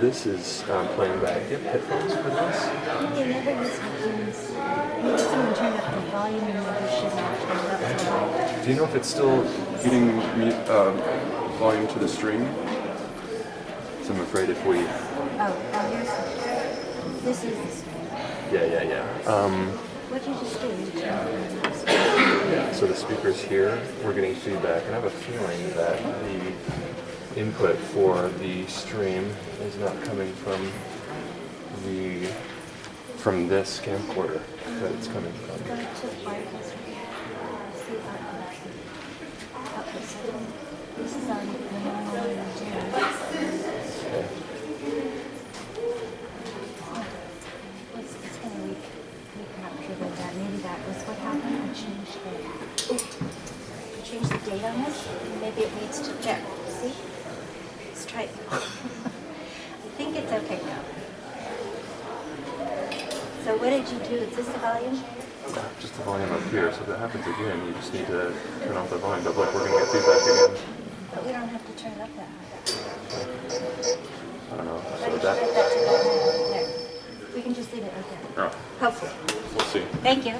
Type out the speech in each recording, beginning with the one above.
this is playing back. Do you have headphones for this? You never use headphones. Maybe someone turned up the volume and maybe should not turn it up so high. Do you know if it's still getting volume to the stream? So I'm afraid if we... Here's... This is the stream. Yeah. What did you just do? You turned it up. Yeah, so the speakers here, we're getting feedback, and I have a feeling that the input for the stream is not coming from this camcorder that it's coming from. Go to Arcus. See Arcus. This is on the Okay. It's going to recapture that. Maybe that was what happened. I changed the date on this. Maybe it needs to check. See? Let's try it. I think it's okay now. So what did you do? Is this the volume? Just the volume up here, so if that happens again, you just need to turn off the volume. But look, we're going to get feedback again. But we don't have to turn it up that high. I don't know. Why So don't you that, set that to there? We can just leave it right there. oh, Hopefully. we'll see. Thank you.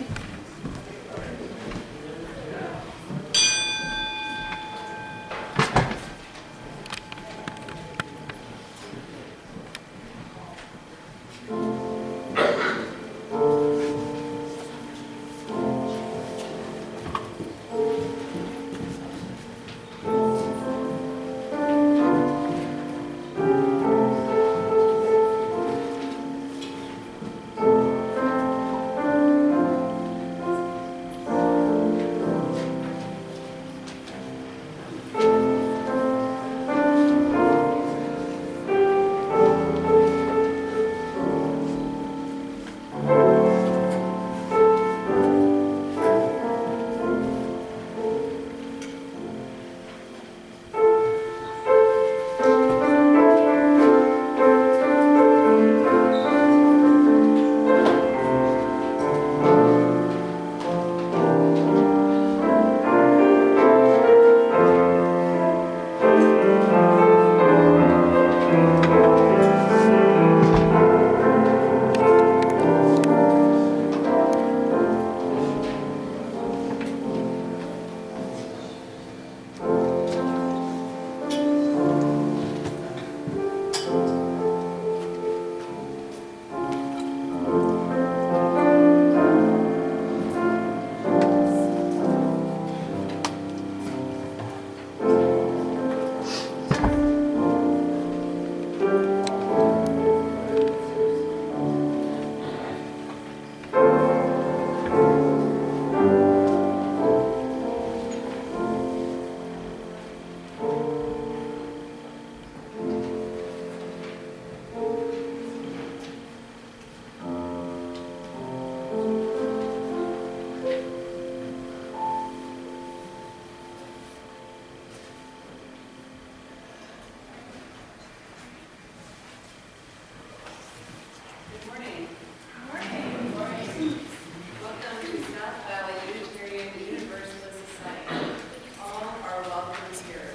Welcome to South Valley Unitarian Universalist Society. All are welcome here.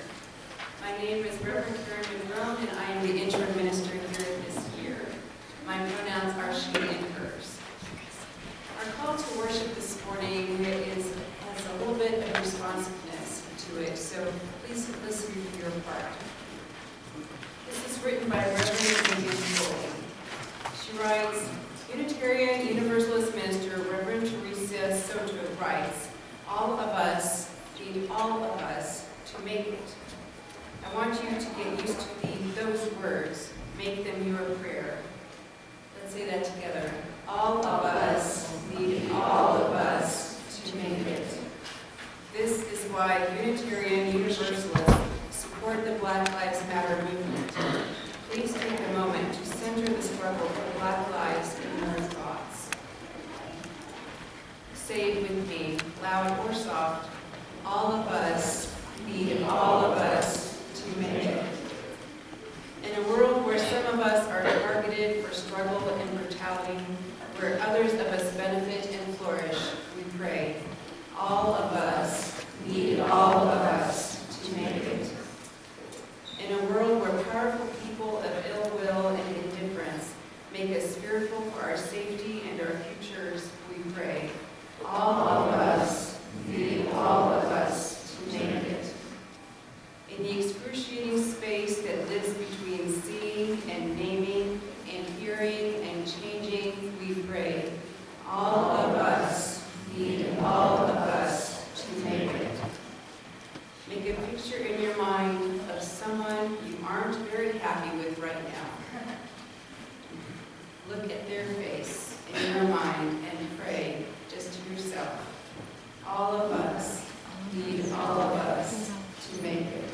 My name is Reverend Madrone, and I am the interim minister here this year. My pronouns are she and hers. Our call to worship this morning has a little bit of responsiveness to it, so please listen for your part. This is written by Reverend Madrone. She writes, Unitarian Universalist minister Reverend Teresa Soto writes, all of us need all of us to make it. I want you to get used to those words. Make them your prayer. Let's say that together. All of us need all of us to make it. This is why Unitarian Universalists support the Black Lives Matter movement. Please take a moment to center the struggle for Black lives in your thoughts. Say it with me, loud or soft. All of us need all of us to make it. In a world where some of us are targeted for struggle and brutality, where others of us benefit and flourish, we pray. All of us need all of us to make it. In a world where powerful people of ill will and In the excruciating space that lives between seeing and naming and hearing and changing, we pray. All of us need all of us to make it. Make a picture in your mind of someone you aren't very happy with right now. Look at their face in your mind and pray just to yourself. All of us need all of us to make it.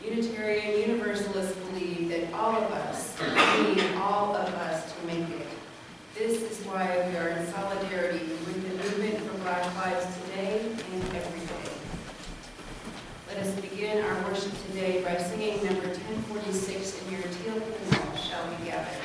Unitarian Universalists believe that all of us need all of us to make it. This is why we are in solidarity with the movement for Black lives today and every day. Let us begin our worship today by singing number 1046 in your teal hymnal, Shall We Gather?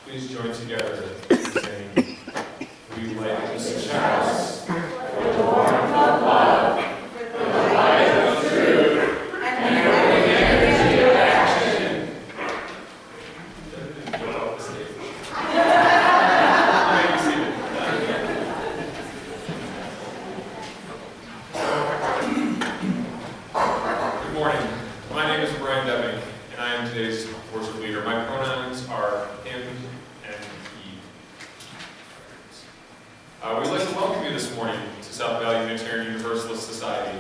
Please join together in saying, we light this chalice with the warmth of love, with the light of truth, and the energy of action. Good morning. My name is Brian Deming, and I am today's worship leader. My pronouns are him and he. We'd like to welcome you this morning to South Valley Unitarian Universalist Society.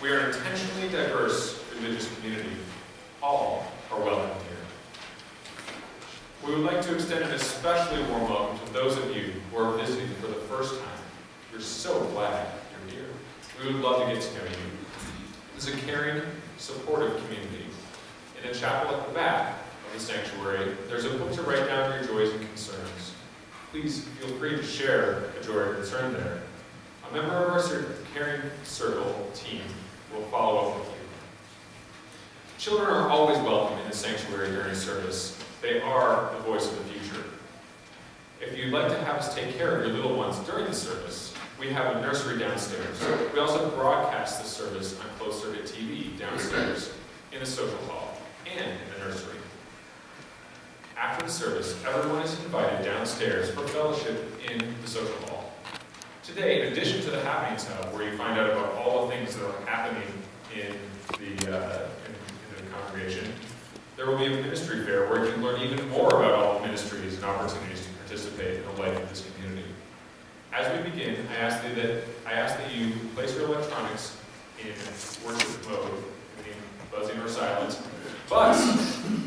We are an intentionally diverse religious community. All are welcome here. We would like to extend an especially warm welcome to those of you who are visiting for the first time. We're so glad you're here. We would love to get to know you. This is a caring, supportive community. In a chapel at the back the sanctuary, there's a book to write down your joys and concerns. Please feel free to share a joy or concern there. A member of our Caring Circle team will follow up with you. Children are always welcome in the sanctuary during service. They are the voice of the future. If you'd like to have us take care of your little ones during the service, we have a nursery downstairs. We also broadcast the service on closed-circuit TV downstairs in the social hall and in the nursery. After the service, everyone is invited downstairs for fellowship in the social hall. Today, in addition to the Happenings Hub, where you find out about all the things that are happening in the congregation, there will be a ministry fair where you can learn even more about all the ministries and opportunities to participate in the life of this community. As we begin, I ask that you place your electronics in worship mode, meaning buzzing or silent. But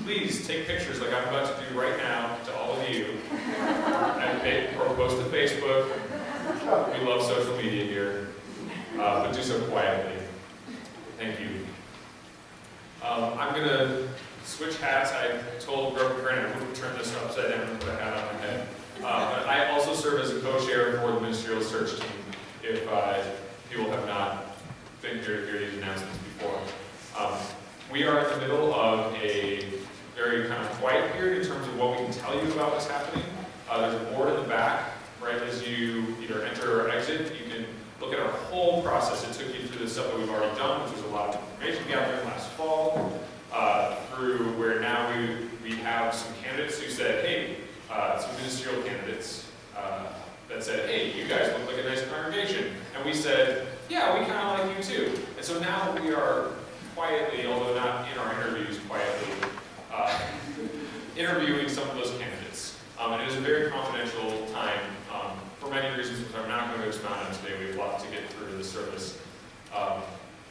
please take pictures like I'm about to do right now to all of you, or post to Facebook. We love social media here, but do so quietly. Thank you. I'm going to switch hats. I told Reverend Karen I wouldn't turn this upside down and put a hat on my head. But I also serve as a co-chair for the ministerial search team, if people have not been here to hear these announcements before. We are in the middle of a very kind of quiet period in terms of what we can tell you about what's happening. There's a board in the back, right, as you either enter or exit. You can look at our whole process. It took you through the stuff that we've already done, which was a lot of information gathering last fall, through where now we have some candidates who said, hey, some ministerial candidates that said, hey, you guys look like a nice congregation. And we said, yeah, we kind of like you too. And so now we are quietly, although not in our interviews, quietly interviewing some of those candidates. And it is a very confidential time for many reasons, which I'm not going to expound on today. We have a lot to get through the service.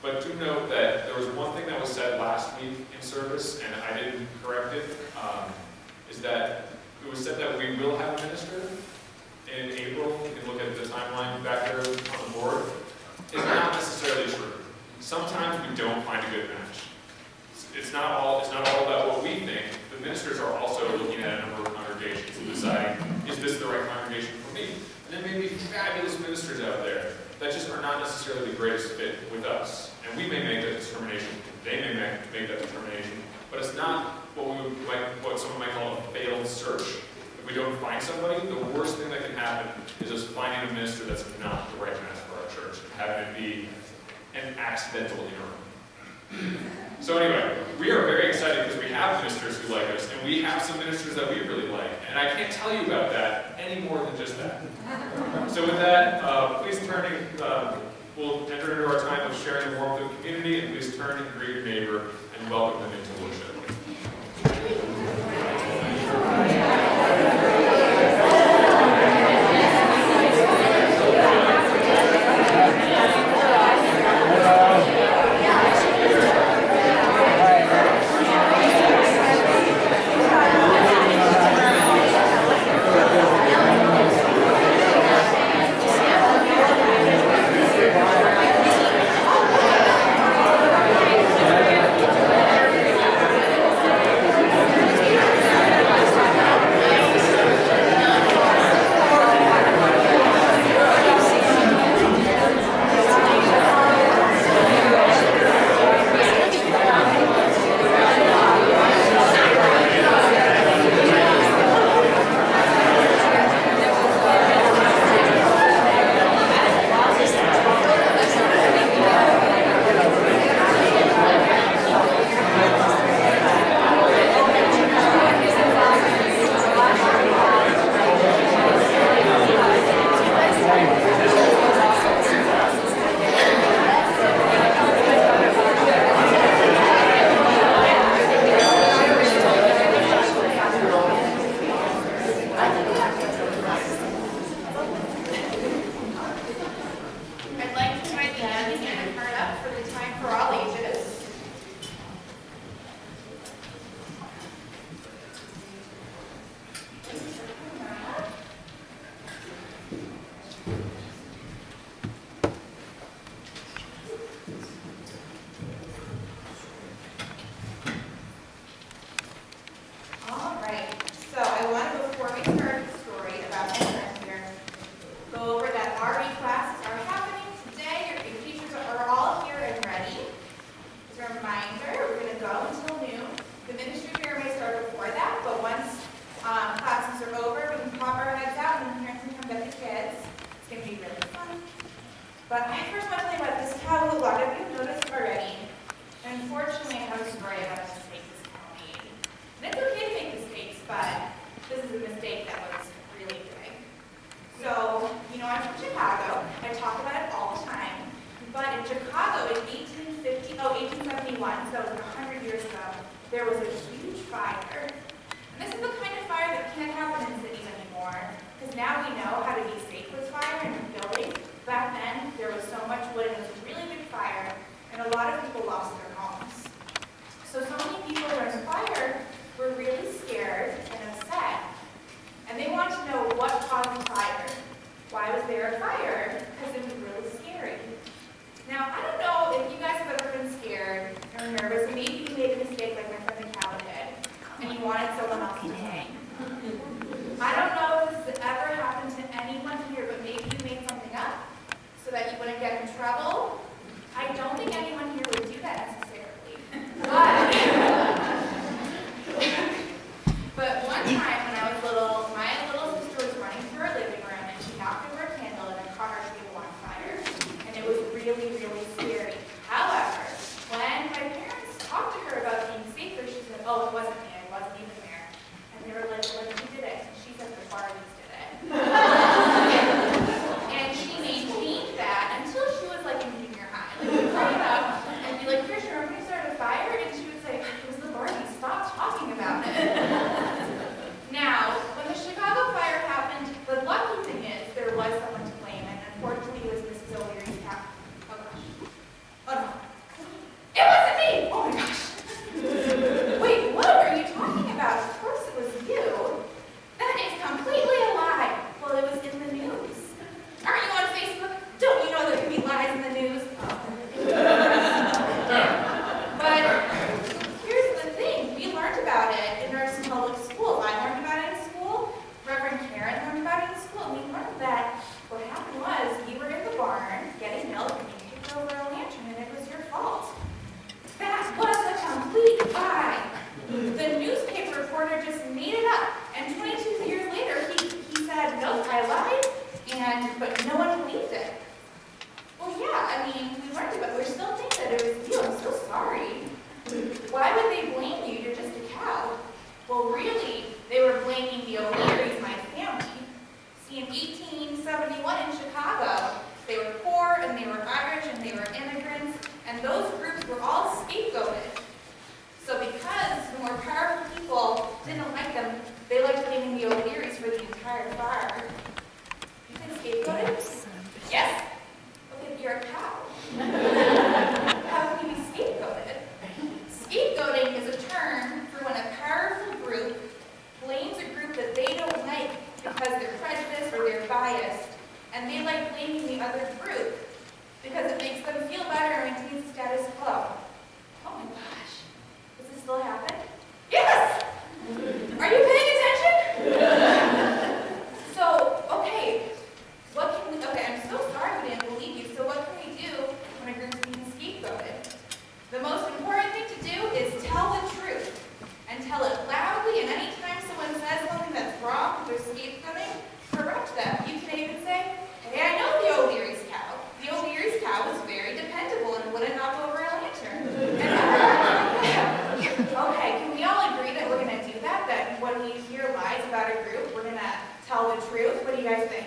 But do note that there was one thing that was said last week in service, and I didn't correct it, is that it was said that we will have a minister in April. You can look at the timeline back there on the board. It's not necessarily true. Sometimes we don't find a good match. It's not all about what we think. The ministers are also looking at a number of congregations and deciding, is this the right congregation for me? And there may be fabulous ministers out there that just are not necessarily the greatest fit with us. And we may make that determination. They may make that determination. But it's not what someone might call a failed search. If we don't find somebody, the worst thing that can happen is us finding a minister that's not the right match for our church and having it be an accidental interim. So anyway, we are very excited because we have ministers who like us, and we have some ministers that we really like. And I can't tell you about that any more than just that. So with that, please turn we'll enter into our time of sharing the warmth of the community, and please turn and greet your neighbor and welcome them into worship. huge fire. And this is the kind of fire that can't happen in cities anymore, because now we know how to be safe with fire in buildings. Back then, there was so much wood and it was a really big fire, and a lot of people lost their homes. So many people around the fire were really scared and upset, and they wanted to know what caused the fire. Why was there a fire? Because it was really scary. Now, I don't know if you guys have ever been scared or nervous, and maybe you made a mistake like my friend Cal did, and you wanted someone else to hang. I don't know if this has ever happened to anyone here, but maybe you made something up so that you wouldn't get in trouble. I don't think anyone here would do that necessarily. But one time when I was little, my little sister was running through her living room and she knocked over a candle and a car table on fire. And it was really, really scary. However, when my parents talked to her about being safer, she said, oh, it wasn't me, I wasn't even there. And they were like, well, who did it? And she said the Barbies did it. And she maintained that until she was like in junior high. Like, we'd bring it up and be like, Christian, are we going to start a fire? And she would say, it was the Barbies, stop talking about it. Now, when the Chicago fire happened, the lucky thing is there was someone to blame, and unfortunately it was Mrs. O'Leary's cat. Oh gosh. Oh no. It wasn't me! Oh my gosh. Wait, what are you talking about? Of course it was you. That is completely a lie. Well, it was in the news. Aren't you on Facebook? Don't you know there can be lies in the news? But here's the thing. We learned about it in our public schools. I learned about it in school. Reverend Karen learned about it in school. And we learned that what happened was you were in the barn getting milk and you kicked over a lantern and it was your fault. That was a complete lie. The newspaper reporter just made it up. And 22 years later, he said, nope, I lied. But no one believed it. Well, yeah, I mean, we learned about it. We still think that it was you. I'm so sorry. Why would they blame you? You're just a cow. Well, really, they were blaming the O'Learys, my family. See, in 1871 in Chicago, they were poor, and they were Irish, and they were immigrants, and those groups were all scapegoated. So because the more powerful people didn't like them, they liked blaming the O'Learys for the entire fire. You think scapegoated? Yes. Okay, but you're a cow. How can you be scapegoated? Scapegoating is a term for when a powerful group blames a group that they don't like because they're prejudiced or they're biased, and they like blaming the other group because it makes them feel better and maintains the status quo. Oh my gosh. Does this still happen? Yes! Are you paying attention? So, okay. I'm so sorry we didn't believe you. So what can we do when a group's being scapegoated? The most important thing to do is tell the truth. And tell it loudly, and anytime someone says something that's wrong, they're scapegoating, correct them. You can even say, hey, I know the O'Leary's cow. The O'Leary's cow was very dependable and wouldn't knock over a lantern. Okay, can we all agree that we're going to do that? That when we hear lies about a group, we're going to tell the truth? What do you guys think?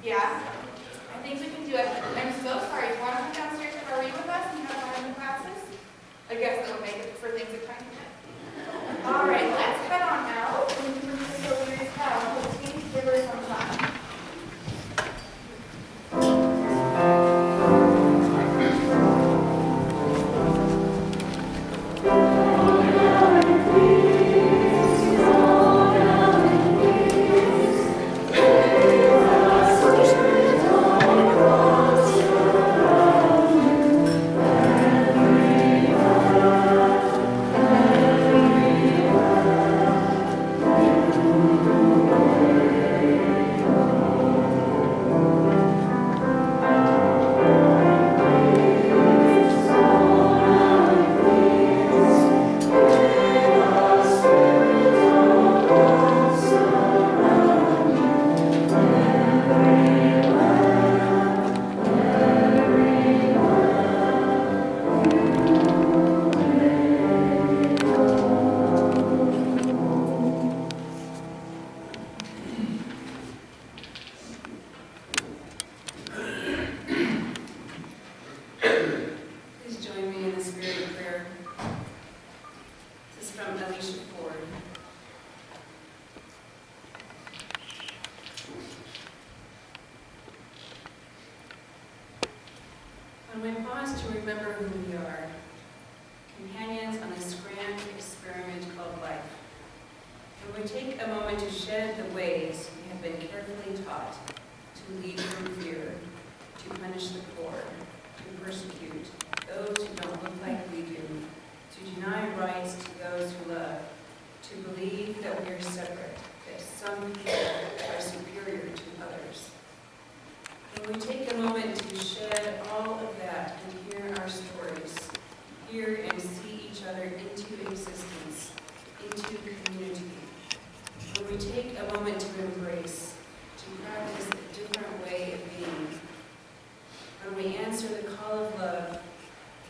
Yeah? I think we can do it. I'm so sorry. Do you want to come downstairs and read with us and have fun in the classes? I guess that would make it for things that kind of all right, let's head on out. So here's how we'll give her some time. Alicia Ford. When we pause to remember who we are, companions on this grand experiment called life, and we take a moment to shed the ways we have been carefully taught to lead from fear, to punish the poor, to persecute those who don't look like we do, to deny rights to those who love, to believe that we are separate, that some people are superior to others. When we take a moment to shed all of that and hear our stories, hear and see each other into existence, into community, when we take a moment to embrace, to practice a different way of being, when we answer the call of love,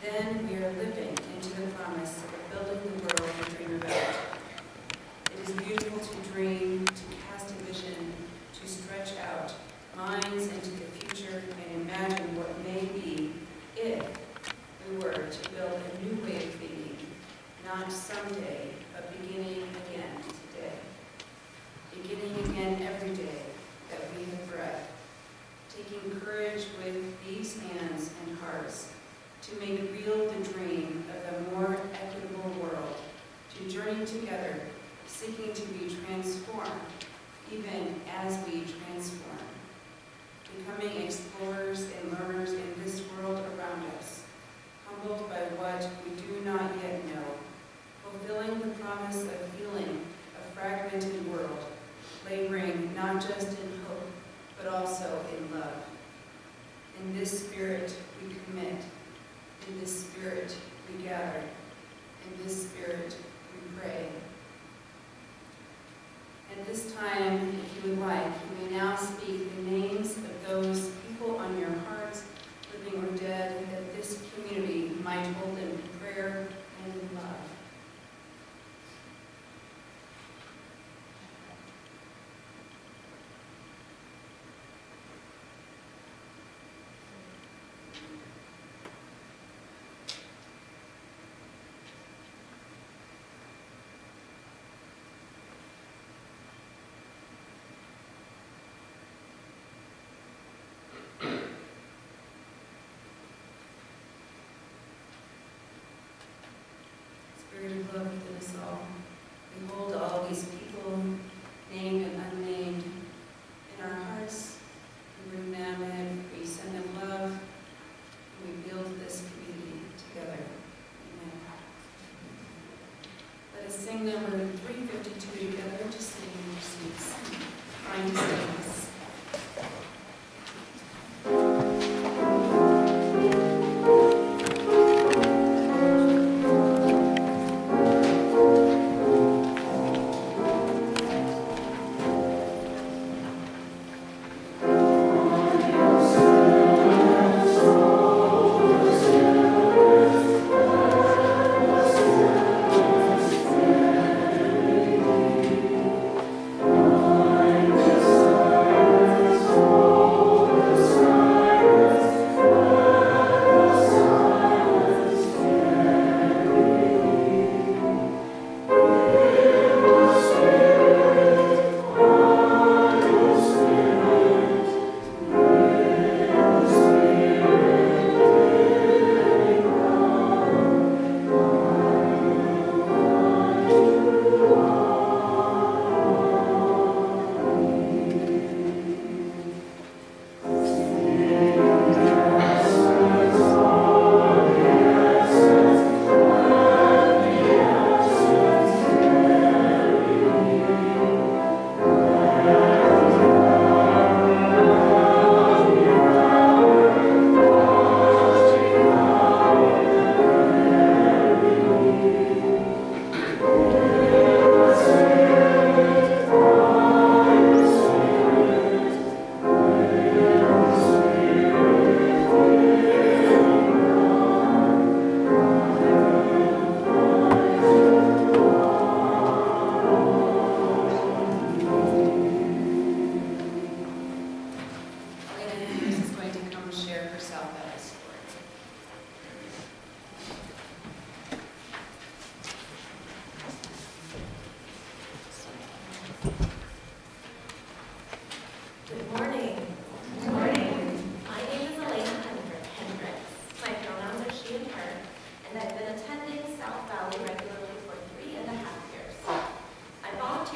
then we are living into the promise of building the world we dream about. It is beautiful to dream, to cast a vision, to stretch out minds into the future and imagine what may be if we were to build a new way of being, not someday, but beginning again today. Beginning again every day that we have breath. Taking courage with these hands and hearts to make real the dream of a more equitable world, to journey together, seeking to be transformed, even as we transform. Becoming explorers and learners in this world around us, humbled by what we do not yet know, fulfilling the promise of healing a fragmented world, laboring not just in hope, but also in love. In this spirit we commit, in this spirit we gather, in this spirit we pray. At this time, if you would like, you may now speak the names of those people on your hearts, living or dead, that this community might hold in prayer and in love. Spirit of love within us all. We hold all these people, named and unnamed, in our hearts. We bring them in, we send them love, and we build this community together. Amen. Let us sing number 352 together, just sitting in your seats. Find stillness.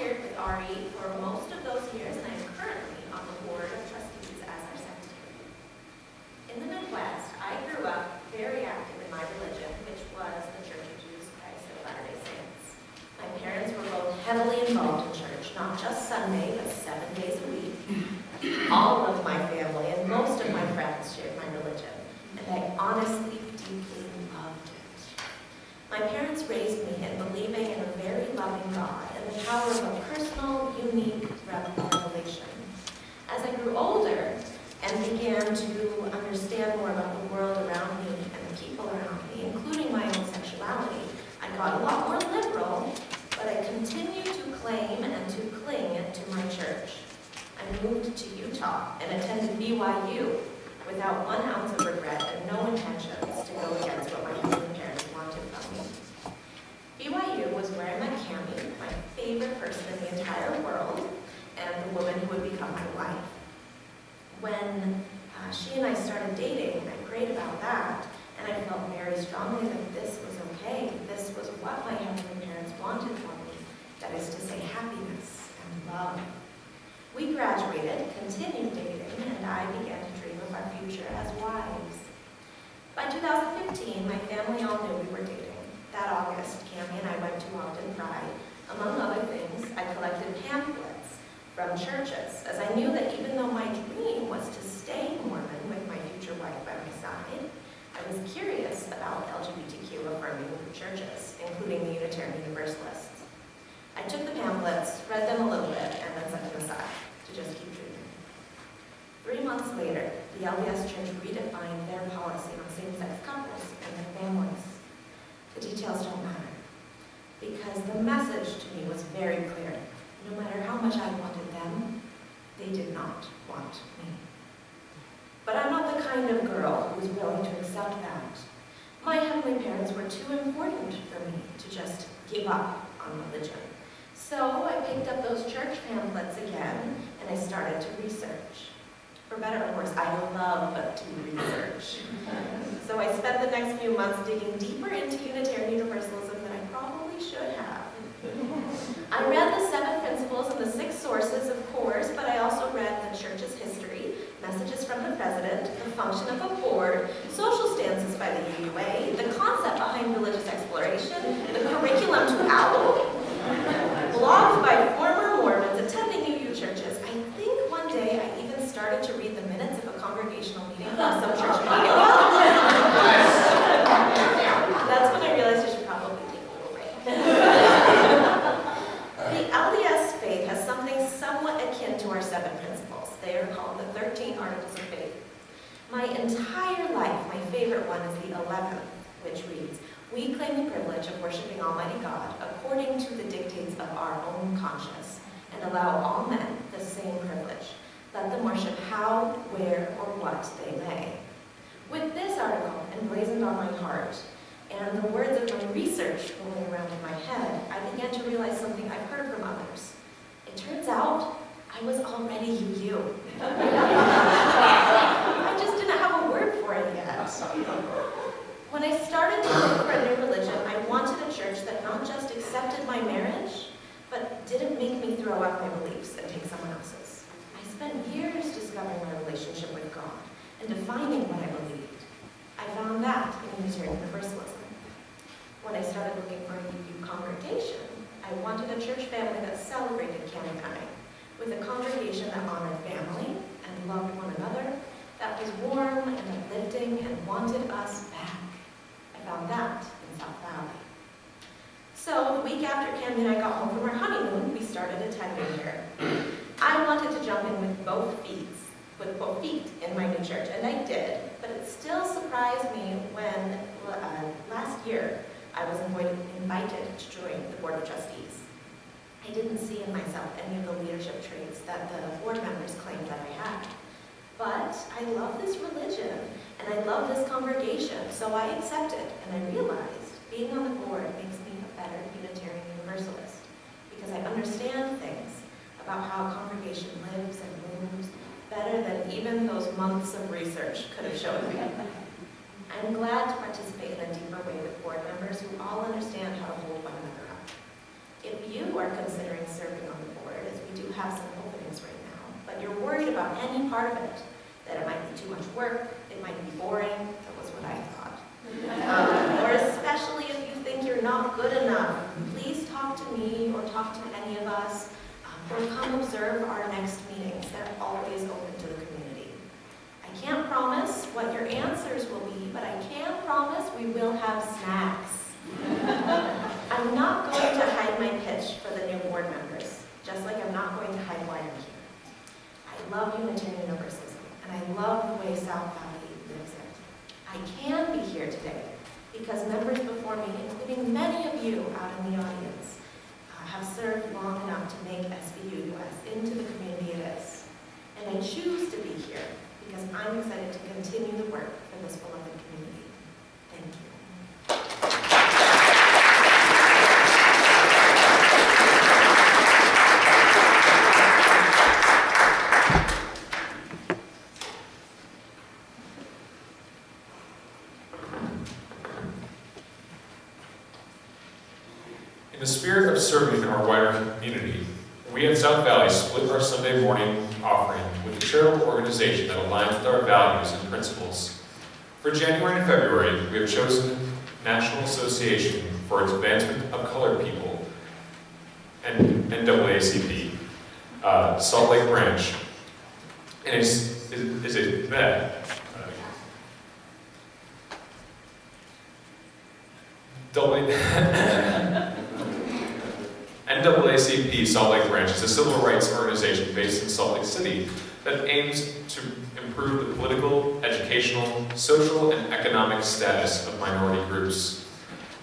volunteered with RE for most of those years, and I am currently on the board of trustees as our secretary. In the Midwest, I grew up very active in my religion, which was the Church of Jesus Christ of Latter-day Saints. My parents were both heavily involved in church, not just Sunday, but 7 days a week. All of my family and most of my friends shared my religion, and I honestly, deeply loved it. My parents raised me in believing in a very loving God and the power of a personal, unique revelation. As I grew older and began to understand more about the world around me and the people around me, including my own sexuality, I got a lot more liberal, but I continued to claim and to cling to my church. I moved to Utah and attended BYU without 1 ounce of regret and no intentions to go against what my husband and parents wanted from me. BYU was where I met Cammie, my favorite person in the entire world, and the woman who would become my wife. When she and I started dating, I prayed about that, and I felt very strongly that this was okay. This was what my husband and parents wanted from me, that is to say happiness and love. We graduated, continued dating, and I began to dream of our future as wives. By 2015, my family all knew we were dating. That August, Cammie and I went to Ogden Pride. Among other things, I collected pamphlets from churches, as I knew that even though my dream was to stay Mormon with my future wife by my side, I was curious about LGBTQ affirming churches, including the Unitarian Universalists. I took the pamphlets, read them a little bit, and then set them aside to just keep dreaming. 3 months later, the LDS Church redefined their policy on same-sex couples and their families. The details don't matter, because the message to me was very clear. No matter how much I wanted them, they did not want me. But I'm not the kind of girl who is willing to accept that. My heavenly parents were too important for me to just give up on religion. So I picked up those church pamphlets again, and I started to research. For better or worse, I love to research. So I spent the next few months digging deeper into Unitarian Universalism than I probably should have. I read the 7 principles and the 6 sources, of course, but I also read the church's history, messages from the president, the function of a board, social stances by the UUA, the concept behind religious exploration, the curriculum to OWL, blogs by former Mormons attending UU churches. I think one day I even started to read the minutes of a congregational meeting from some church meeting. That's when I realized I should probably take a little break. The LDS faith has something somewhat akin to our 7 principles. They are called the 13 Articles of Faith. My entire life, my favorite one is the 11th, which reads, "We claim the privilege of worshiping Almighty God according to the dictates of our own conscience, and allow all men the same privilege. Let them worship how, where, or what they may." With this article emblazoned on my heart, and the words of my research rolling around in my head, I began to realize something I've heard from others. It turns out I was already UU. I just didn't have a word for it yet. When I started to look for a new religion, I wanted a church that not just accepted my marriage, but didn't make me throw out my beliefs and take someone else's. I spent years discovering my relationship with God and defining what I believed. I found that in Unitarian Universalism. When I started looking for a UU congregation, I wanted a church family that celebrated Cammie and I, with a congregation that honored family and loved one another, that was warm and uplifting and wanted us back. I found that in South Valley. So the week after Cammie and I got home from our honeymoon, we started attending here. I wanted to jump in with both feet in my new church, and I did, but it still surprised me when last year I was invited to join the Board of Trustees. I didn't see in myself any of the leadership traits that the board members claimed that I had. But I love this religion, and I love this congregation, so I accepted, and I realized being on the board makes me a better Unitarian Universalist, because I understand things about how a congregation lives and moves better than even those months of research could have shown me. I'm glad to participate in a deeper way with board members who all understand how to hold one another up. If you are considering serving on the board, as we do have some openings right now, but you're worried about any part of it, that it might be too much work, it might be boring, that was what I thought. Or especially if you think you're not good enough, please talk to me or talk to any of us, or come observe our next meetings. They're always open to the community. I can't promise what your answers will be, but I can promise we will have snacks. I'm not going to hide my pitch for the new board members, just like I'm not going to hide why I'm here. I love Unitarian Universalism, and I love the way South Valley lives it. I can be here today because members before me, including many of you out in the audience, have served long enough to make SVU-US into the community it is. And I choose to be here because I'm excited to continue the work for this beloved community. Thank you. In the spirit of serving our wider community, we at South Valley split our Sunday morning offering with a charitable organization that aligns with our values and principles. For January and February, we have chosen National Association for its Advancement of Colored People, and NAACP, Salt Lake Branch, and NAACP Salt Lake Branch is a civil rights organization based in Salt Lake City that aims to improve the political, educational, social, and economic status of minority groups.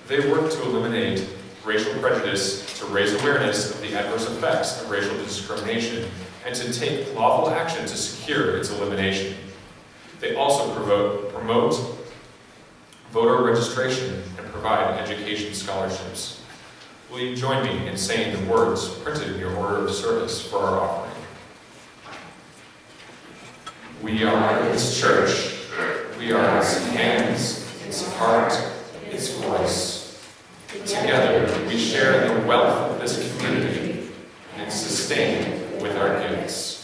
They work to eliminate racial prejudice, to raise awareness of the adverse effects of racial discrimination, and to take lawful action to secure its elimination. They also promote voter registration and provide education scholarships. Will you join me in saying the words printed in your order of service for our offering? We are its church. We are its hands, its heart, its voice. Together, we share the wealth of this community and sustain it with our gifts.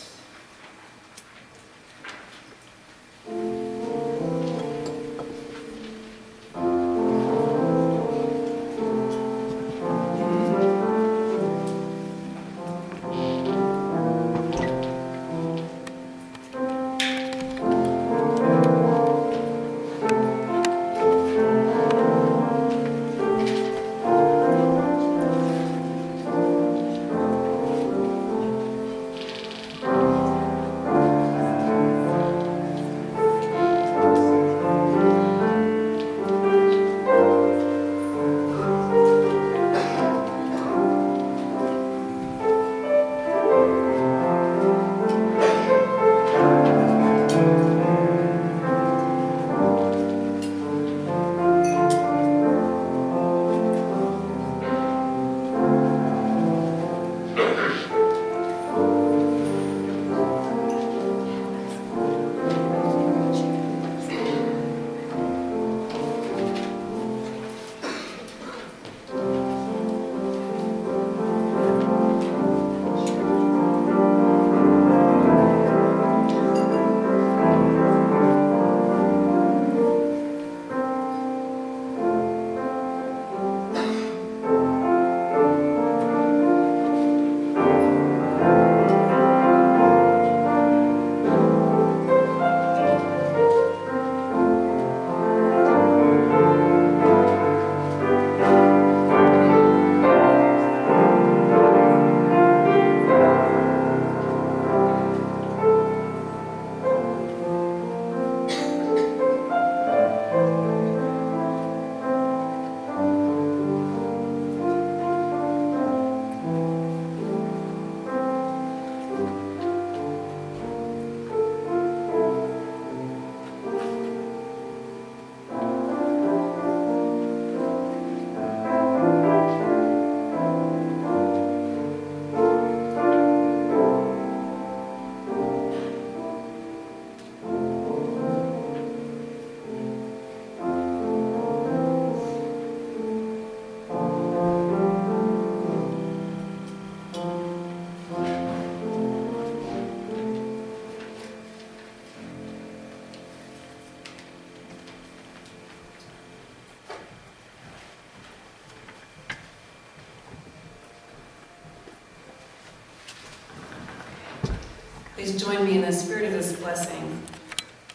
Please join me in the spirit of this blessing.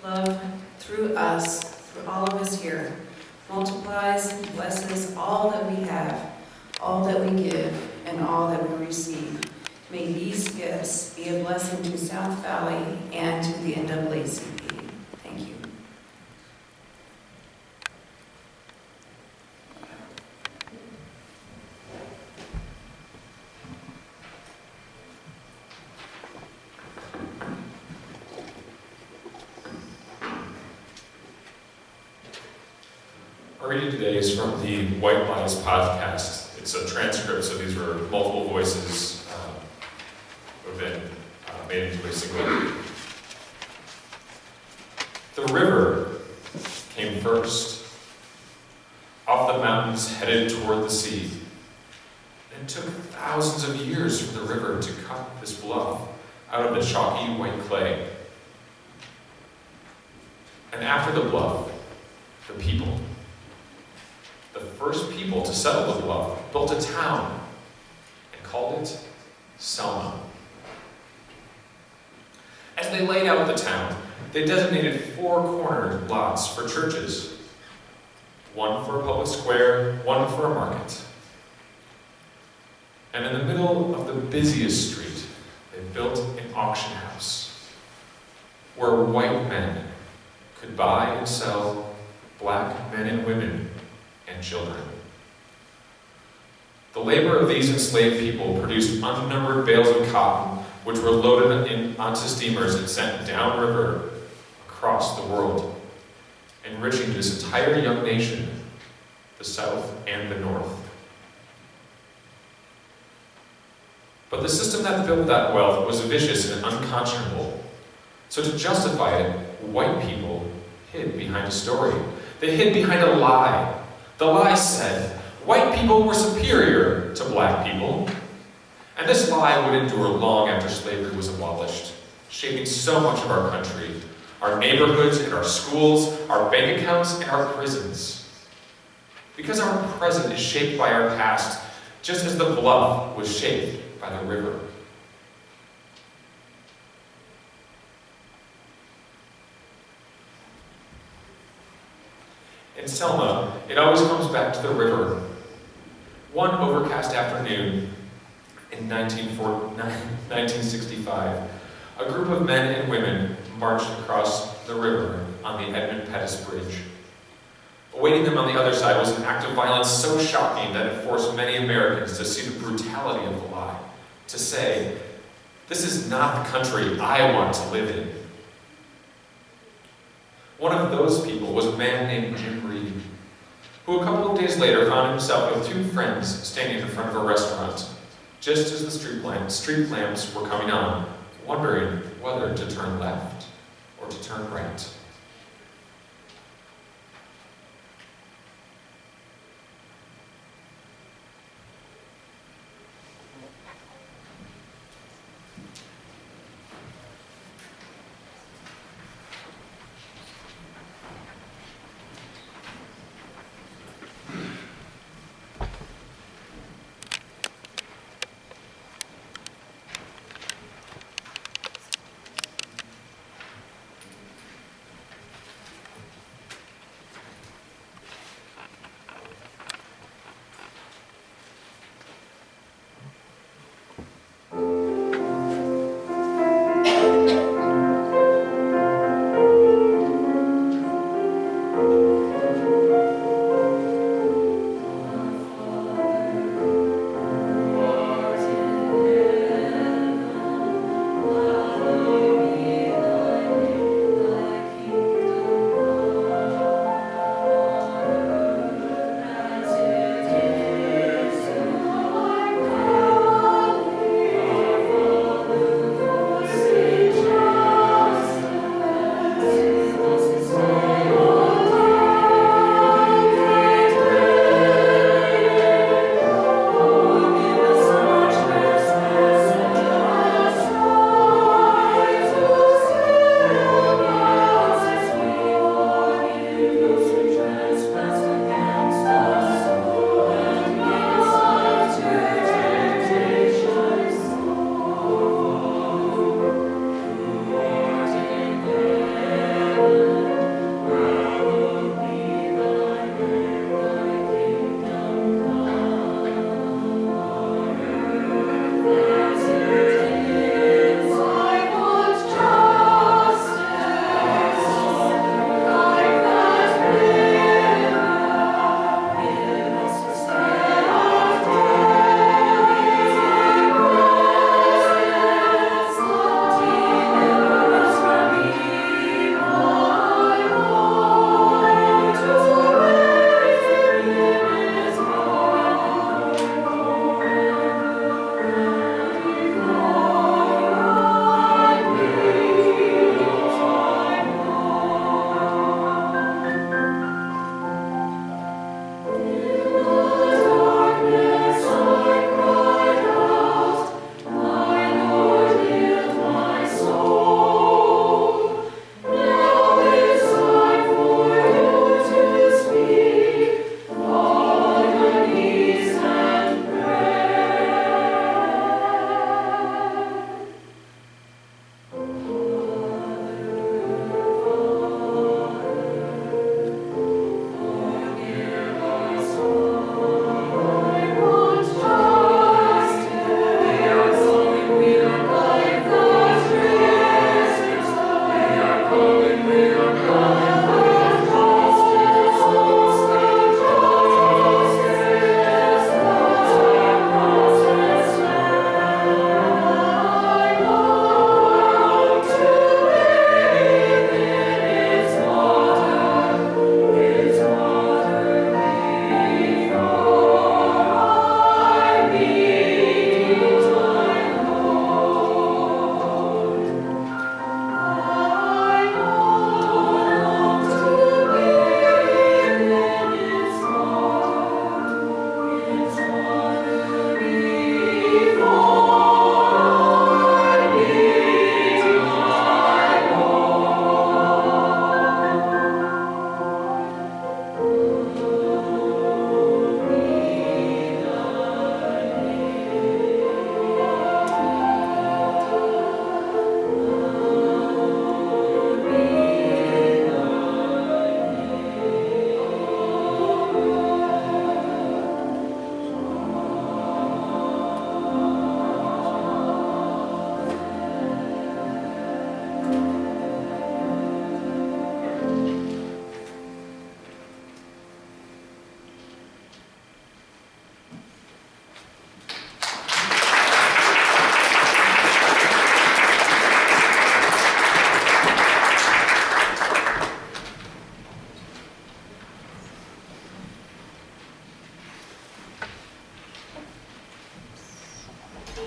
Love through us, through all of us here, multiplies, blesses all that we have, all that we give, and all that we receive. May these gifts be a blessing to South Valley and to the NAACP. Thank you. Our reading today is from the White Lies podcast. It's a transcript, so these were multiple voices who have been made into a single. The river came first, off the mountains headed toward the sea. It took thousands of years for the river to cut this bluff out of the chalky white clay. And after the bluff, the people. The first people to settle the bluff built a town and called it Selma. As they laid out the town, they designated 4 cornered lots for churches. One for a public square, one for a market. And in the middle of the busiest street, they built an auction house where white men could buy and sell black men and women and children. The labor of these enslaved people produced unnumbered bales of cotton, which were loaded onto steamers and sent downriver across the world, enriching this entire young nation, the South and the North. But the system that built that wealth was vicious and unconscionable. So to justify it, white people hid behind a story. They hid behind a lie. The lie said, white people were superior to black people. And this lie would endure long after slavery was abolished, shaping so much of our country, our neighborhoods and our schools, our bank accounts and our prisons. Because our present is shaped by our past, just as the bluff was shaped by the river. In Selma, it always comes back to the river. One overcast afternoon in 1965, a group of men and women marched across the river on the Edmund Pettus Bridge. Awaiting them on the other side was an act of violence so shocking that it forced many Americans to see the brutality of the lie, to say, "This is not the country I want to live in." One of those people was a man named Jim Reed, who a couple of days later found himself with 2 friends standing in front of a restaurant, just as the street lamps were coming on, wondering whether to turn left or to turn right.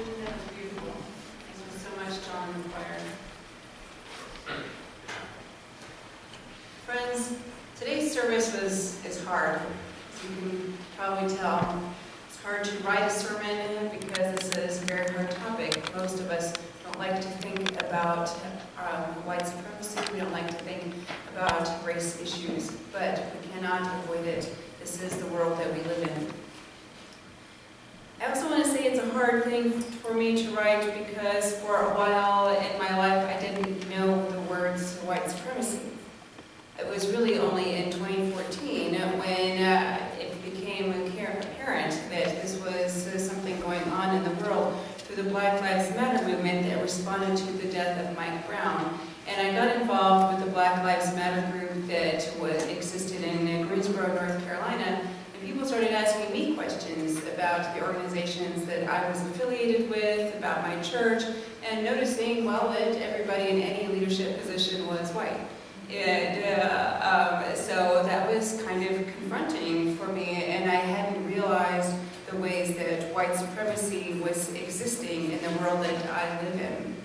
That was beautiful. Thank you so much, John and choir. Friends, today's service is hard, as you can probably tell. It's hard to write a sermon because this is a very hard topic. Most of us don't like to think about white supremacy. We don't like to think about race issues, but we cannot avoid it. This is the world that we live in. I also want to say it's a hard thing for me to write because for a while in my life I didn't know the words white supremacy. It was really only in 2014 when it became apparent that this was something going on in the world through the Black Lives Matter movement that responded to the death of Mike Brown. And I got involved with the Black Lives Matter group that existed in Greensboro, North Carolina. People started asking me questions about the organizations that I was affiliated with, about my church, and noticing, well, that everybody in any leadership position was white. And so that was kind of confronting for me, and I hadn't realized the ways that white supremacy was existing in the world that I live in.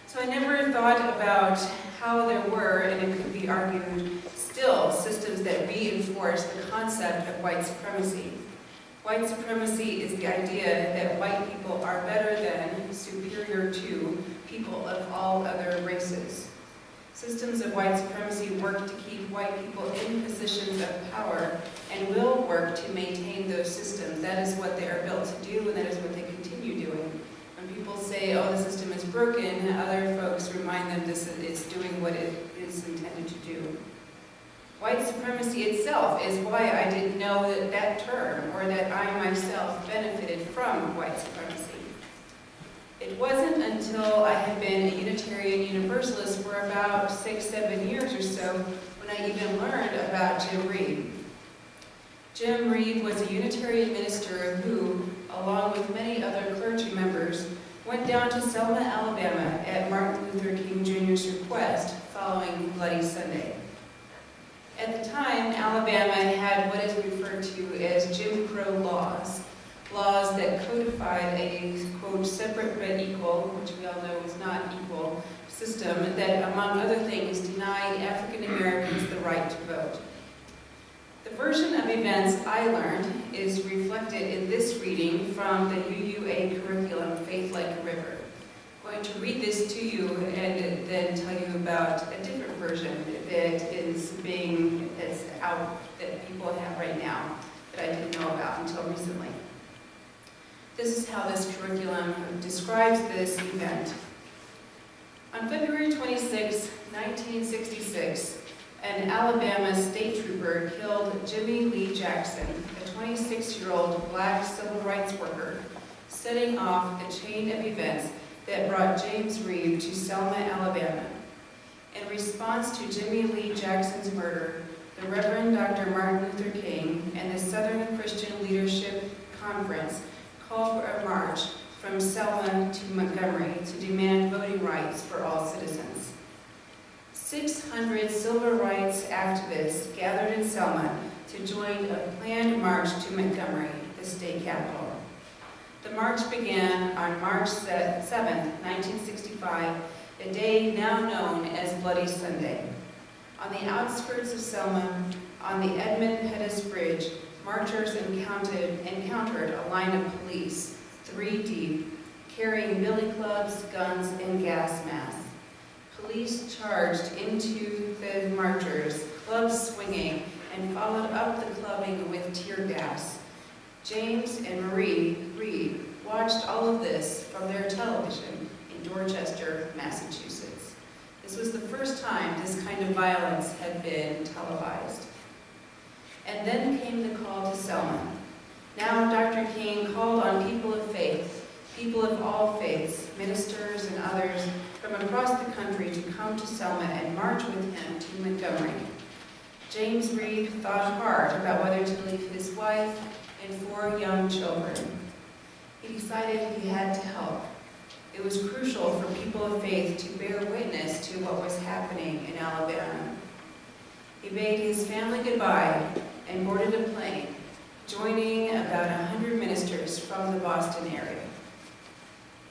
So I never thought about how there were, and it could be argued, still systems that reinforce the concept of white supremacy. White supremacy is the idea that white people are better than, superior to, people of all other races. Systems of white supremacy work to keep white people in positions of power and will work to maintain those systems. That is what they are built to do, and that is what they continue doing. When people say, oh, the system is broken, other folks remind them this is doing what it is intended to do. White supremacy itself is why I didn't know that term, or that I myself benefited from white supremacy. It wasn't until I had been a Unitarian Universalist for about 6-7 years or so when I even learned about Jim Reeb. Jim Reeb was a Unitarian minister who, along with many other clergy members, went down to Selma, Alabama at Martin Luther King Jr.'s request following Bloody Sunday. At the time, Alabama had what is referred to as Jim Crow laws that codified a, quote, separate but equal, which we all know is not equal, system that, among other things, denied African Americans the right to vote. The version of events I learned is reflected in this reading from the UUA curriculum, Faith Like a River. I'm going to read this to you and then tell you about a different version that's out, that people have right now, that I didn't know about until recently. This is how this curriculum describes this event. On February 26, 1966, an Alabama state trooper killed Jimmy Lee Jackson, a 26-year-old black civil rights worker, setting off a chain of events that brought James Reeb to Selma, Alabama. In response to Jimmy Lee Jackson's murder, the Reverend Dr. Martin Luther King and the Southern Christian Leadership Conference called for a march from Selma to Montgomery to demand voting rights for all citizens. 600 civil rights activists gathered in Selma to join a planned march to Montgomery, the state capital. The march began on March 7, 1965, a day now known as Bloody Sunday. On the outskirts of Selma, on the Edmund Pettus Bridge, marchers encountered a line of police, 3 deep, carrying billy clubs, guns, and gas masks. Police charged into the marchers, clubs swinging, and followed up the clubbing with tear gas. James and Marie Reeb watched all of this from their television in Dorchester, Massachusetts. This was the first time this kind of violence had been televised. And then came the call to Selma. Now Dr. King called on people of faith, people of all faiths, ministers and others from across the country to come to Selma and march with him to Montgomery. James Reeb thought hard about whether to leave his wife and 4 young children. He decided he had to help. It was crucial for people of faith to bear witness to what was happening in Alabama. He bade his family goodbye and boarded a plane, joining about 100 ministers from the Boston area.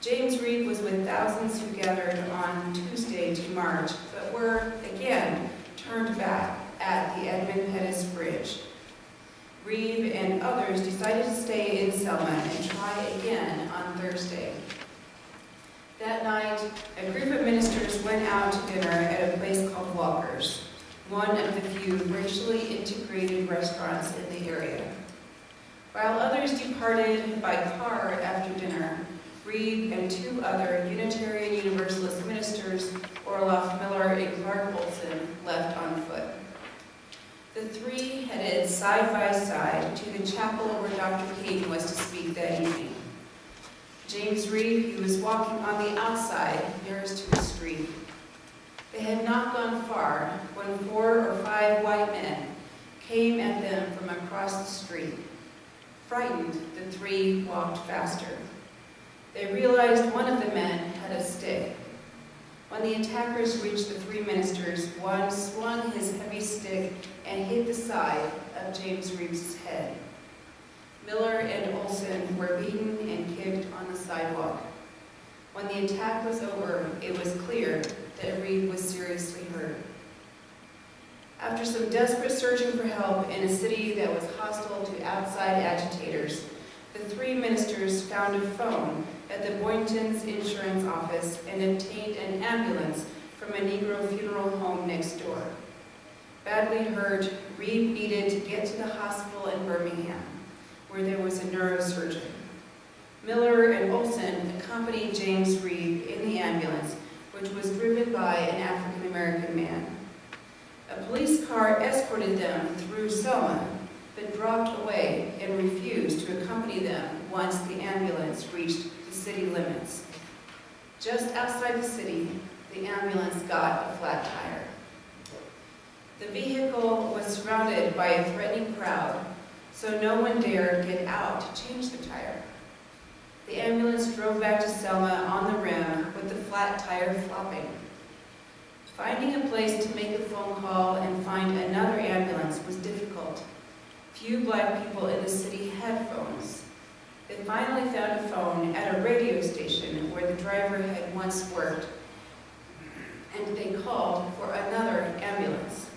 James Reeb was with thousands who gathered on Tuesday to march, but were, again, turned back at the Edmund Pettus Bridge. Reeb and others decided to stay in Selma and try again on Thursday. That night, a group of ministers went out to dinner at a place called Walker's, one of the few racially integrated restaurants in the area. While others departed by car after dinner, Reeb and two other Unitarian Universalist ministers, Orloff Miller and Clark Olson, left on foot. The three headed side by side to the chapel where Dr. King was to speak that evening. James Reeb, who was walking on the outside nearest to the street. They had not gone far when 4 or 5 white men came at them from across the street. Frightened, the three walked faster. They realized one of the men had a stick. When the attackers reached the three ministers, one swung his heavy stick and hit the side of James Reeb's head. Miller and Olson were beaten and kicked on the sidewalk. When the attack was over, it was clear that Reeb was seriously hurt. After some desperate searching for help in a city that was hostile to outside agitators, the three ministers found a phone at the Boynton's insurance office and obtained an ambulance from a Negro funeral home next door. Badly hurt, Reeb needed to get to the hospital in Birmingham, where there was a neurosurgeon. Miller and Olson accompanied James Reeb in the ambulance, which was driven by an African-American man. A police car escorted them through Selma, but dropped away and refused to accompany them once the ambulance reached the city limits. Just outside the city, the ambulance got a flat tire. The vehicle was surrounded by a threatening crowd, so no one dared get out to change the tire. The ambulance drove back to Selma on the rim with the flat tire flopping. Finding a place to make a phone call and find another ambulance was difficult. Few black people in the city had phones. They finally found a phone at a radio station where the driver had once worked, and they called for another ambulance.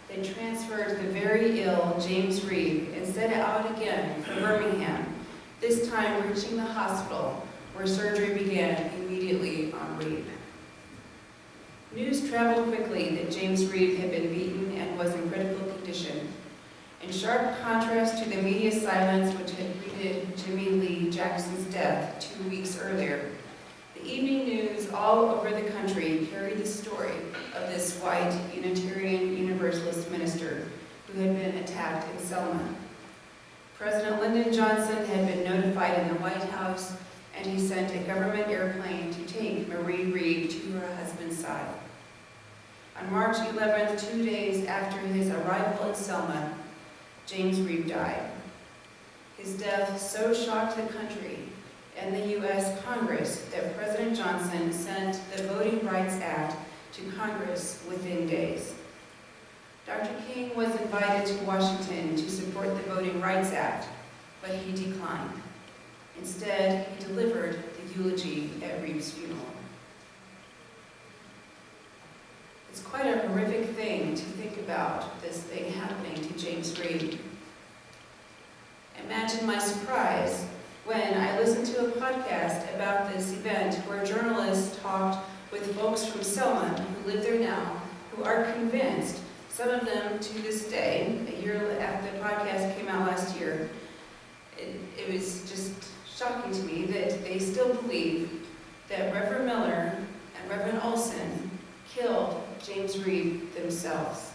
They transferred the very ill James Reeb and set out again for Birmingham, this time reaching the hospital where surgery began immediately on Reeb. News traveled quickly that James Reeb had been beaten and was in critical condition. In sharp contrast to the media silence which had greeted Jimmy Lee Jackson's death 2 weeks earlier, the evening news all over the country carried the story of this white Unitarian Universalist minister who had been attacked in Selma. President Lyndon Johnson had been notified in the White House, and he sent a government airplane to take Marie Reeb to her husband's side. On March 11th, 2 days after his arrival in Selma, James Reeb died. His death so shocked the country and the U.S. Congress that President Johnson sent the Voting Rights Act to Congress within days. Dr. King was invited to Washington to support the Voting Rights Act, but he declined. Instead, he delivered the eulogy at Reeb's funeral. It's quite a horrific thing to think about, this thing happening to James Reeb. Imagine my surprise when I listened to a podcast about this event where journalists talked with folks from Selma who live there now, who are convinced, some of them to this day, a year after the podcast came out last year, it was just shocking to me that they still believe that Reverend Miller and Reverend Olson killed James Reeb themselves.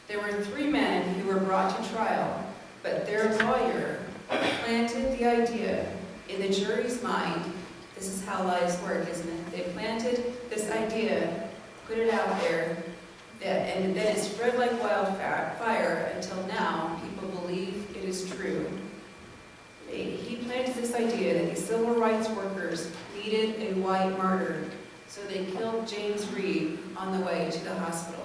There were 3 men who were brought to trial, but their lawyer planted the idea in the jury's mind. This is how lies work, isn't it? They planted this idea, put it out there, and then it spread like wildfire until now people believe it is true. He planted this idea that the civil rights workers needed a white martyr, so they killed James Reeb on the way to the hospital.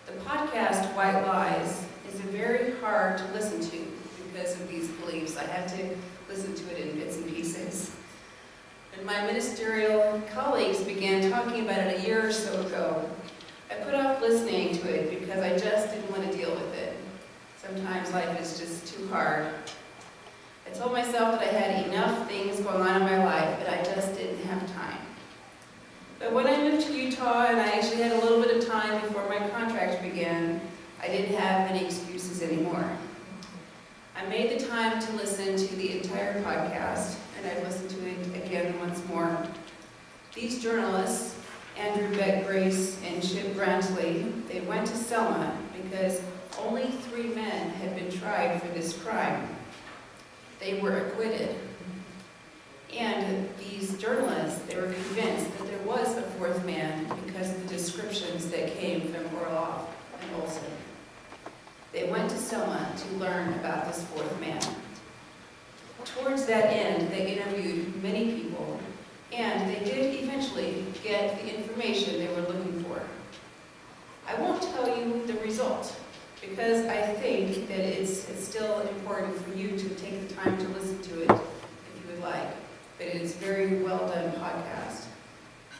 The podcast, White Lies, is very hard to listen to because of these I had to listen to it in bits and pieces. When my ministerial colleagues began talking about it a year or so ago, I put off listening to it because I just didn't want to deal with it. Sometimes life is just too hard. I told myself that I had enough things going on in my life, but I just didn't have time. But when I moved to Utah and I actually had a little bit of time before my contract began, I didn't have any excuses anymore. I made the time to listen to the entire podcast, and I listened to it again once more. These journalists, Andrew Beck Grace and Chip Brantley, they went to Selma because only 3 men had been tried for this crime. They were acquitted. And these journalists, they were convinced that there was a 4th man because of the descriptions that came from Orloff and Olson. They went to Selma to learn about this 4th man. Towards that end, they interviewed many people, and they did eventually get the information they were looking for. I won't tell you the result, because I think that it's still important for you to take the time to listen to it if you would like. But it is a very well done podcast.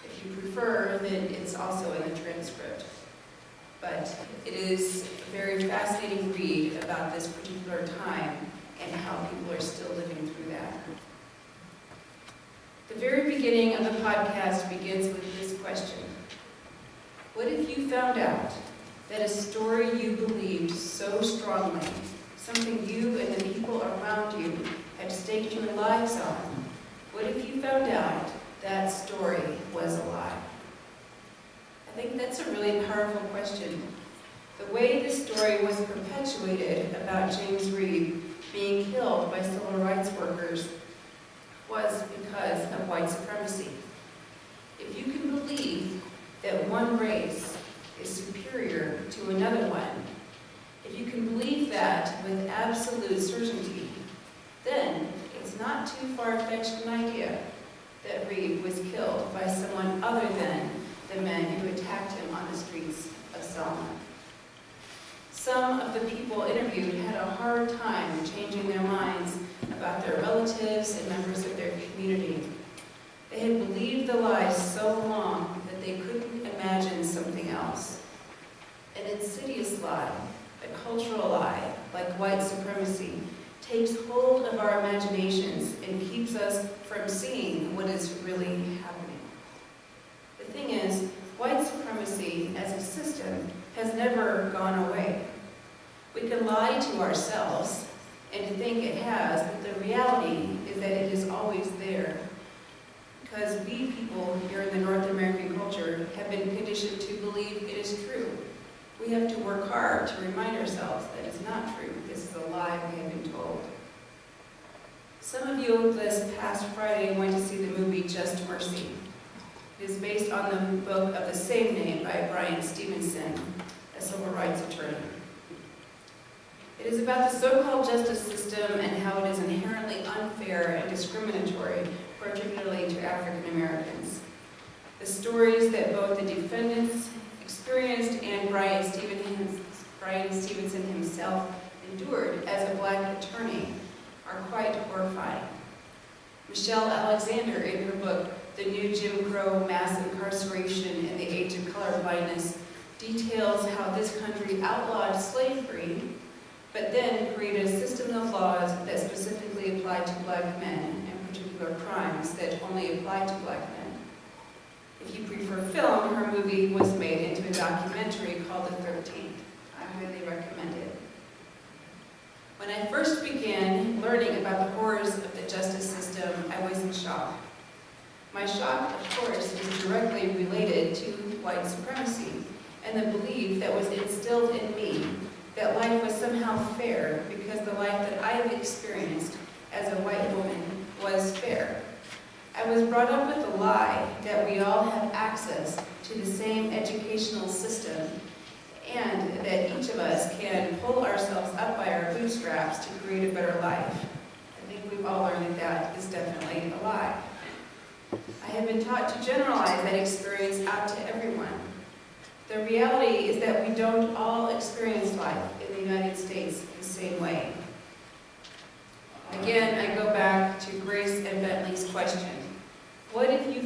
If you prefer, then it's also in the transcript. But it is a very fascinating read about this particular time and how people are still living through that. The very beginning of the podcast begins with this question. What if you found out that a story you believed so strongly, something you and the people around you had staked your lives on, what if you found out that story was a lie? I think that's a really powerful question. The way this story was perpetuated about James Reeb being killed by civil rights workers was because of white supremacy. If you can believe that one race is superior to another one, if you can believe that with absolute certainty, then it's not too far-fetched an idea that Reeb was killed by someone other than the men who attacked him on the streets of Selma. Some of the people interviewed had a hard time changing their minds about their relatives and members of their community. They had believed the lies so long that they couldn't imagine something else. An insidious lie, a cultural lie, like white supremacy, takes hold of our imaginations and keeps us from seeing what is really happening. The thing is, white supremacy as a system has never gone away. We can lie to ourselves and think it has, but the reality is that it is always there. Because we people here in the North American culture have been conditioned to believe it is true. We have to work hard to remind ourselves that it's not true. This is a lie we have been told. Some of you this past Friday went to see the movie Just Mercy. It is based on the book of the same name by Bryan Stevenson, a civil rights attorney. It is about the so-called justice system and how it is inherently unfair and discriminatory, particularly to African Americans. The stories that both the defendants experienced and Bryan Stevenson himself endured as a black attorney are quite horrifying. Michelle Alexander, in her book, The New Jim Crow, Mass Incarceration and the Age of Colorblindness, details how this country outlawed slavery, but then created a system of laws that specifically applied to black men and particular crimes that only applied to black men. If you prefer film, her movie was made into a documentary called The 13th. I highly recommend it. When I first began learning about the horrors of the justice system, I was in shock. My shock, of course, was directly related to white supremacy and the belief that was instilled in me that life was somehow fair because the life that I have experienced as a white woman was fair. I was brought up with the lie that we all have access to the same educational system and that each of us can pull ourselves up by our bootstraps to create a better life. I think we've all learned that that is definitely a lie. I have been taught to generalize that experience out to everyone. The reality is that we don't all experience life in the United States the same way. Again,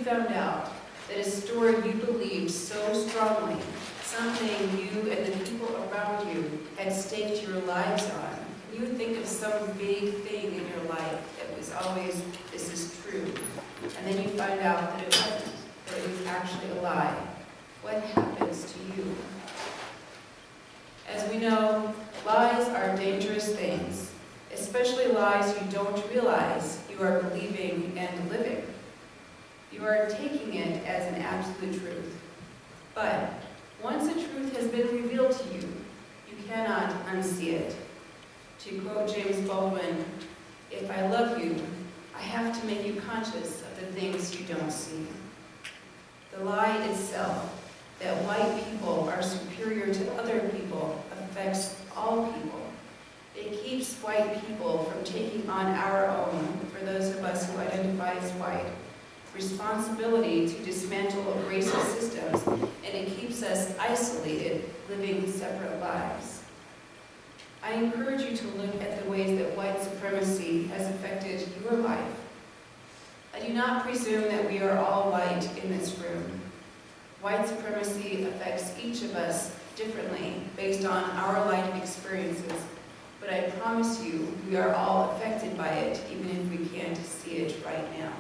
found out that a story you believed so strongly, something you and the people around you had staked your lives on, you would think of some big thing in your life that was always, this is true, and then you find out that it wasn't, that it was actually a lie. What happens to you? As we know, lies are dangerous things, especially lies you don't realize you are believing and living. You are taking it as an absolute truth. But once a truth has been revealed to you, you cannot unsee it. To quote James Baldwin, "If I love you, I have to make you conscious of the things you don't see." The lie itself, that white people are superior to other people, affects all people. It keeps white people from taking on our own, for those of us who identify as white, responsibility to dismantle racist systems, and it keeps us isolated, living separate lives. I encourage you to look at the ways that white supremacy has affected your life. I do not presume that we are all white in this room. White supremacy affects each of us differently based on our life experiences, but I promise you we are all affected by it, even if we can't see it right now.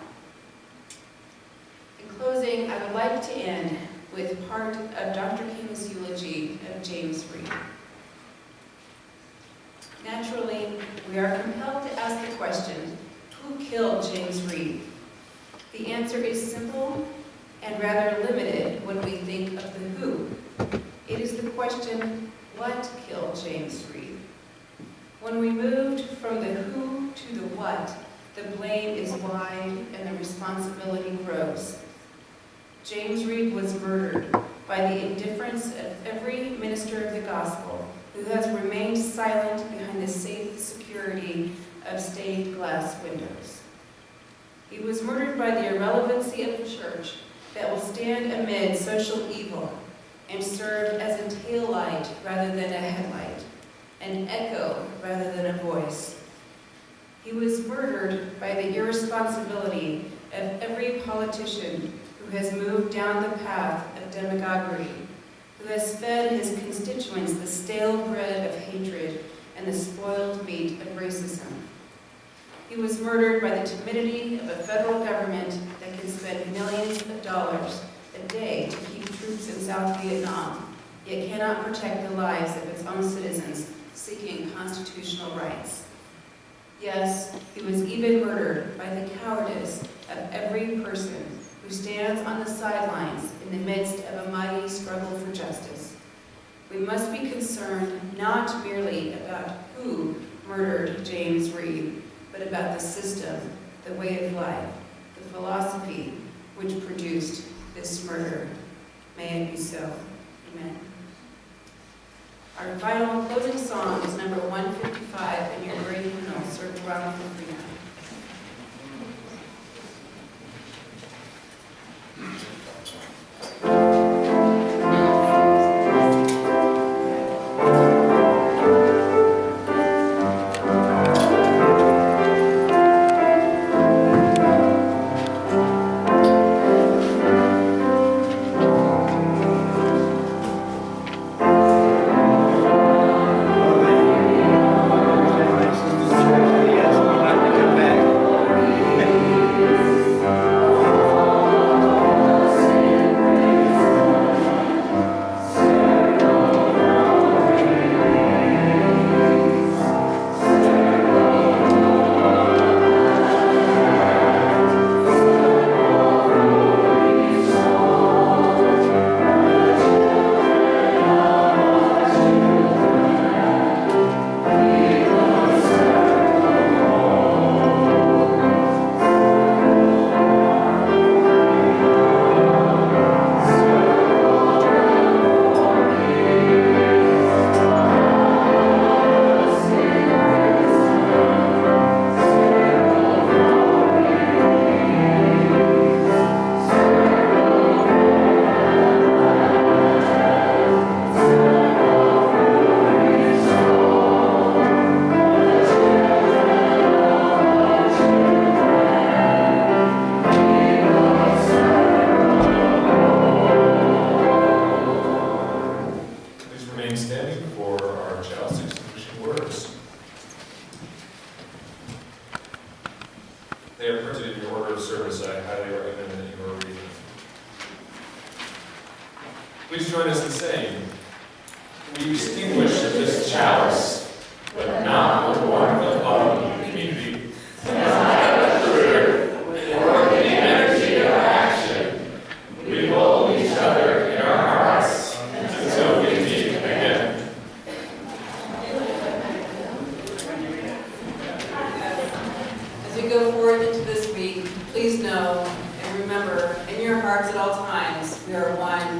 In closing, I would like to end with part of Dr. King's eulogy of James Reed. Naturally, we are compelled to ask the question, who killed James Reed? The answer is simple and rather limited when we think of the who. It is the question, what killed James Reed? When we moved from the who to the what, the blame is wide and the responsibility grows. James Reed was murdered by the indifference of every minister of the gospel who has remained silent behind the safe security of stained glass windows. He was murdered by the irrelevancy of the church that will stand amid social evil and serve as a taillight rather than a headlight, an echo rather than a voice. He was murdered by the irresponsibility of every politician who has moved down the path of demagoguery, who has fed his constituents the stale bread of hatred and the spoiled meat of racism. He was murdered by the timidity of a federal government that can spend millions of dollars a day to keep troops in South Vietnam, yet cannot protect the lives of its own citizens seeking constitutional rights. Yes, he was even murdered by the cowardice of every person who stands on the sidelines in the midst of a mighty struggle for justice. We must be concerned not merely about who murdered James Reed, but about the system, the way of life, the philosophy which produced this murder. May it be so. Amen. Our final closing song is number 155 in your great hymnal, Circle Round for Freedom. Yes, They are printed in your order of service. I highly recommend that you are reading them. Please join us in saying, "We extinguish this chalice, but not the warmth of love in the community. For the energy of action, we hold each other in our hearts until we meet again." As we go forward into this week, please know and remember in your hearts at all times, we are one